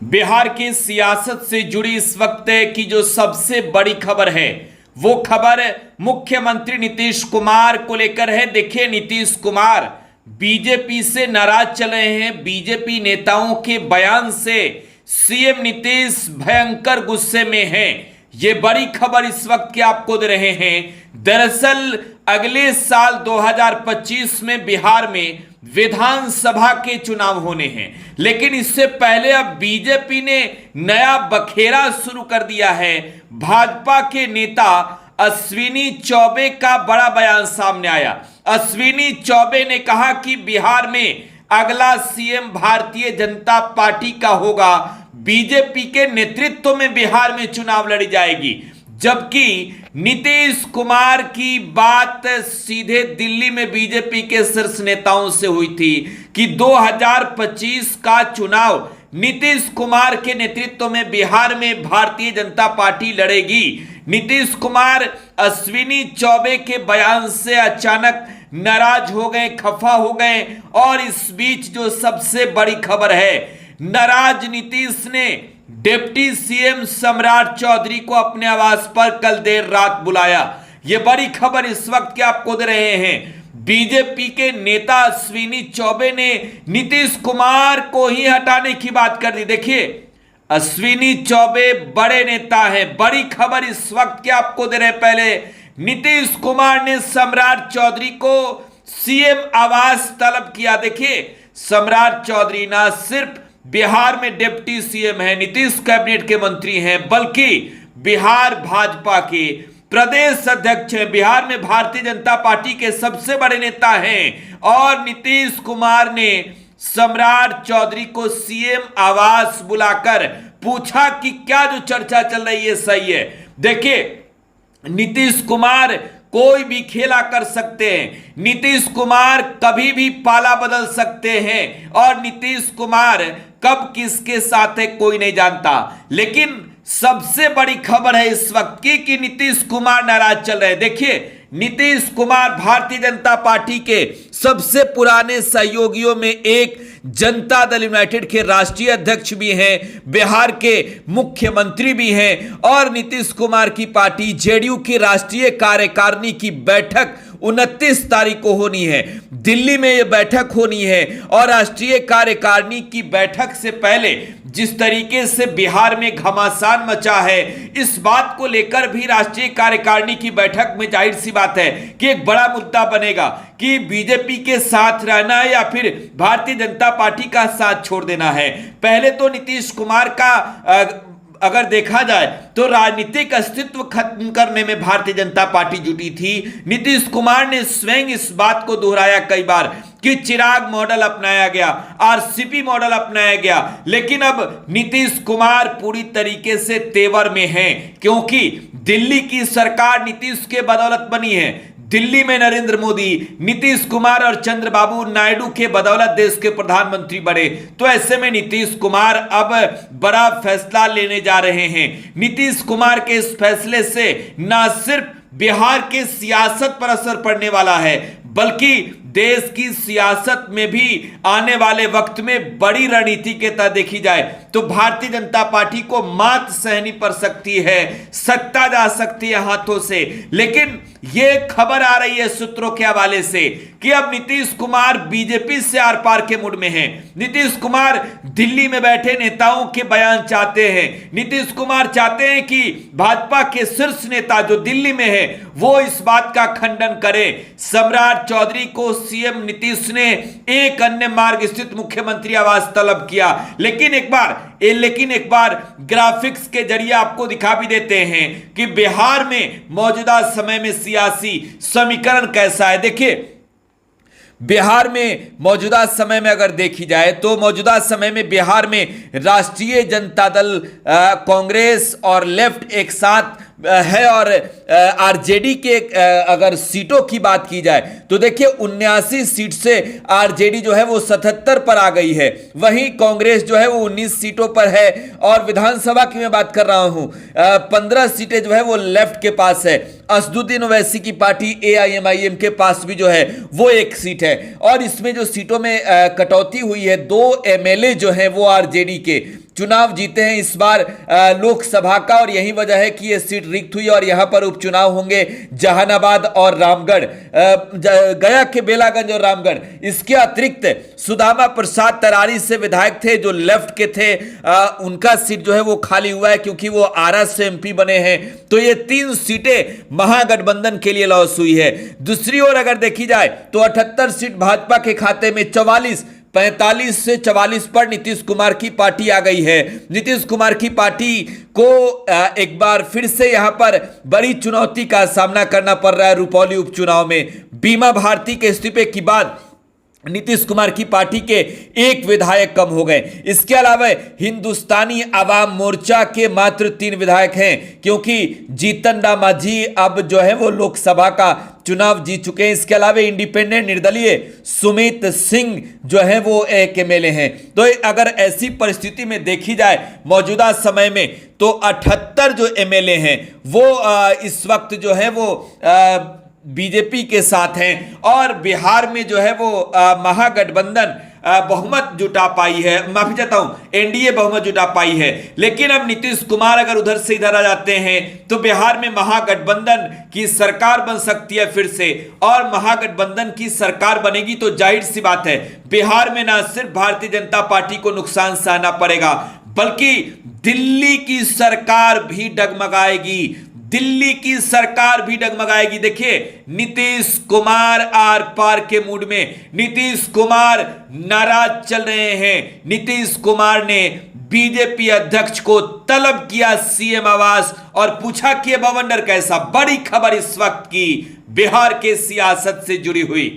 बिहार की सियासत से जुड़ी इस वक्त की जो सबसे बड़ी खबर है वो खबर मुख्यमंत्री नीतीश कुमार को लेकर है। देखिए, नीतीश कुमार बीजेपी से नाराज चल रहे हैं। बीजेपी नेताओं के बयान से सीएम नीतीश भयंकर गुस्से में हैं। ये बड़ी खबर इस वक्त की आपको दे रहे हैं। दरअसल अगले साल 2025 में बिहार में विधानसभा के चुनाव होने हैं, लेकिन इससे पहले अब बीजेपी ने नया बखेड़ा शुरू कर दिया है। भाजपा के नेता अश्विनी चौबे का बड़ा बयान सामने आया। अश्विनी चौबे ने कहा कि बिहार में अगला सीएम भारतीय जनता पार्टी का होगा। बीजेपी के नेतृत्व में बिहार में चुनाव लड़ी जाएगी। जबकि नीतीश कुमार की बात सीधे दिल्ली में बीजेपी के शीर्ष नेताओं से हुई थी कि 2025 का चुनाव नीतीश कुमार के नेतृत्व में बिहार में भारतीय जनता पार्टी लड़ेगी। नीतीश कुमार अश्विनी चौबे के बयान से अचानक नाराज हो गए, खफा हो गए। और इस बीच जो सबसे बड़ी खबर है, नाराज नीतीश ने डिप्टी सीएम सम्राट चौधरी को अपने आवास पर कल देर रात बुलाया। यह बड़ी खबर इस वक्त के आपको दे रहे हैं। बीजेपी के नेता अश्विनी चौबे ने नीतीश कुमार को ही हटाने की बात कर दी। देखिए, अश्विनी चौबे बड़े नेता हैं। बड़ी खबर इस वक्त के आपको दे रहे। पहले नीतीश कुमार ने सम्राट चौधरी को सीएम आवास तलब किया। देखिए, सम्राट चौधरी ना सिर्फ बिहार में डिप्टी सीएम है, नीतीश कैबिनेट के मंत्री हैं, बल्कि बिहार भाजपा के प्रदेश अध्यक्ष हैं। बिहार में भारतीय जनता पार्टी के सबसे बड़े नेता हैं। और नीतीश कुमार ने सम्राट चौधरी को सीएम आवास बुलाकर पूछा कि क्या जो चर्चा चल रही है सही है। देखिए, नीतीश कुमार कोई भी खेला कर सकते हैं। नीतीश कुमार कभी भी पाला बदल सकते हैं और नीतीश कुमार कब किसके साथ है कोई नहीं जानता। लेकिन सबसे बड़ी खबर है इस वक्त की कि नीतीश कुमार नाराज चल रहे हैं। देखिए, नीतीश कुमार भारतीय जनता पार्टी के सबसे पुराने सहयोगियों में एक, जनता दल यूनाइटेड के राष्ट्रीय अध्यक्ष भी हैं, बिहार के मुख्यमंत्री भी हैं। और नीतीश कुमार की पार्टी जेडीयू की राष्ट्रीय कार्यकारिणी की बैठक 29 तारीख को होनी है। दिल्ली में यह बैठक होनी है। और राष्ट्रीय कार्यकारिणी की बैठक से पहले जिस तरीके से बिहार में घमासान मचा है, इस बात को लेकर भी राष्ट्रीय कार्यकारिणी की बैठक में जाहिर सी बात है कि एक बड़ा मुद्दा बनेगा कि बीजेपी के साथ रहना है या फिर भारतीय जनता पार्टी का साथ छोड़ देना है। पहले तो नीतीश कुमार का अगर देखा जाए तो राजनीतिक अस्तित्व खत्म करने में भारतीय जनता पार्टी जुटी थी। नीतीश कुमार ने स्वयं इस बात को दोहराया कई बार कि चिराग मॉडल अपनाया गया, आरसीपी मॉडल अपनाया गया। लेकिन अब नीतीश कुमार पूरी तरीके से तेवर में हैं, क्योंकि दिल्ली की सरकार नीतीश के बदौलत बनी है। दिल्ली में नरेंद्र मोदी, नीतीश कुमार और चंद्रबाबू नायडू के बदौलत देश के प्रधानमंत्री बने। तो ऐसे में नीतीश कुमार अब बड़ा फैसला लेने जा रहे हैं। नीतीश कुमार के इस फैसले से ना सिर्फ बिहार के सियासत पर असर पड़ने वाला है, बल्कि देश की सियासत में भी आने वाले वक्त में बड़ी रणनीति के तहत देखी जाए तो भारतीय जनता पार्टी को मात सहनी पड़ सकती है, सत्ता जा सकती है हाथों से। लेकिन यह खबर आ रही है सूत्रों के हवाले से कि अब नीतीश कुमार बीजेपी से आर पार के मूड में हैं। नीतीश कुमार दिल्ली में बैठे नेताओं के बयान चाहते हैं। नीतीश कुमार चाहते हैं कि भाजपा के शीर्ष नेता जो दिल्ली में है वो इस बात का खंडन करें। सम्राट चौधरी को सीएम नीतीश ने एक अन्य मार्ग स्थित मुख्यमंत्री आवास तलब किया। लेकिन एक बार ग्राफिक्स के जरिए आपको दिखा भी देते हैं कि बिहार में मौजूदा समय में सियासी समीकरण कैसा है। देखिए, बिहार में मौजूदा समय में अगर देखी जाए तो मौजूदा समय में बिहार में राष्ट्रीय जनता दल, कांग्रेस और लेफ्ट एक साथ है। और आरजेडी के अगर सीटों की बात की जाए तो देखिए 79 सीट से आरजेडी जो है वो 77 पर आ गई है। वहीं कांग्रेस जो है वो 19 सीटों पर है और विधानसभा की मैं बात कर रहा हूं 15 सीटें जो है वो लेफ्ट के पास है। असदुद्दीन ओवैसी की पार्टी एआईएमआईएम के पास भी जो है वो एक सीट है और इसमें जो सीटों में कटौती हुई है, 2 एमएलए जो है वो आरजेडी के चुनाव जीते हैं इस बार लोकसभा का और यही वजह है कि यह सीट रिक्त हुई और यहां पर उपचुनाव होंगे जहानाबाद और रामगढ़, गया के बेलागंज और रामगढ़। इसके अतिरिक्त सुदामा प्रसाद तरारी से विधायक थे जो लेफ्ट के थे, उनका सीट जो है वो खाली हुआ है क्योंकि वो आरा से एमपी बने हैं। तो ये 3 सीटें महागठबंधन के लिए लॉस हुई है। दूसरी ओर अगर देखी जाए तो 78 सीट भाजपा के खाते में, 45 से 44 पर नीतीश कुमार की पार्टी आ गई है। नीतीश कुमार की पार्टी को एक बार फिर से यहां पर बड़ी चुनौती का सामना करना पड़ रहा है रुपौली उपचुनाव में। बीमा भारती के इस्तीफे के बाद नीतीश कुमार की पार्टी के 1 विधायक कम हो गए। इसके अलावा हिंदुस्तानी आवाम मोर्चा के मात्र 3 विधायक हैं क्योंकि जीतन राम मांझी अब जो है वो लोकसभा का चुनाव जीत चुके हैं। इसके अलावा इंडिपेंडेंट निर्दलीय सुमित सिंह जो है वो एक एमएलए हैं। तो अगर ऐसी परिस्थिति में देखी जाए मौजूदा समय में तो 78 जो एमएलए हैं वो इस वक्त जो है वो बीजेपी के साथ हैं और बिहार में जो है वो महागठबंधन बहुमत जुटा पाई है, माफी चाहता हूं एनडीए बहुमत जुटा पाई है। लेकिन अब नीतीश कुमार अगर उधर से इधर आ जाते हैं तो बिहार में महागठबंधन की सरकार बन सकती है फिर से और महागठबंधन की सरकार बनेगी तो जाहिर सी बात है बिहार में ना सिर्फ भारतीय जनता पार्टी को नुकसान सहना पड़ेगा बल्कि दिल्ली की सरकार भी डगमगाएगी। दिल्ली की सरकार भी डगमगाएगी। देखिए नीतीश कुमार आर पार के मूड में, नीतीश कुमार नाराज चल रहे हैं। नीतीश कुमार ने बीजेपी अध्यक्ष को तलब किया सीएम आवास और पूछा कि बवंडर कैसा। बड़ी खबर इस वक्त की बिहार के सियासत से जुड़ी हुई।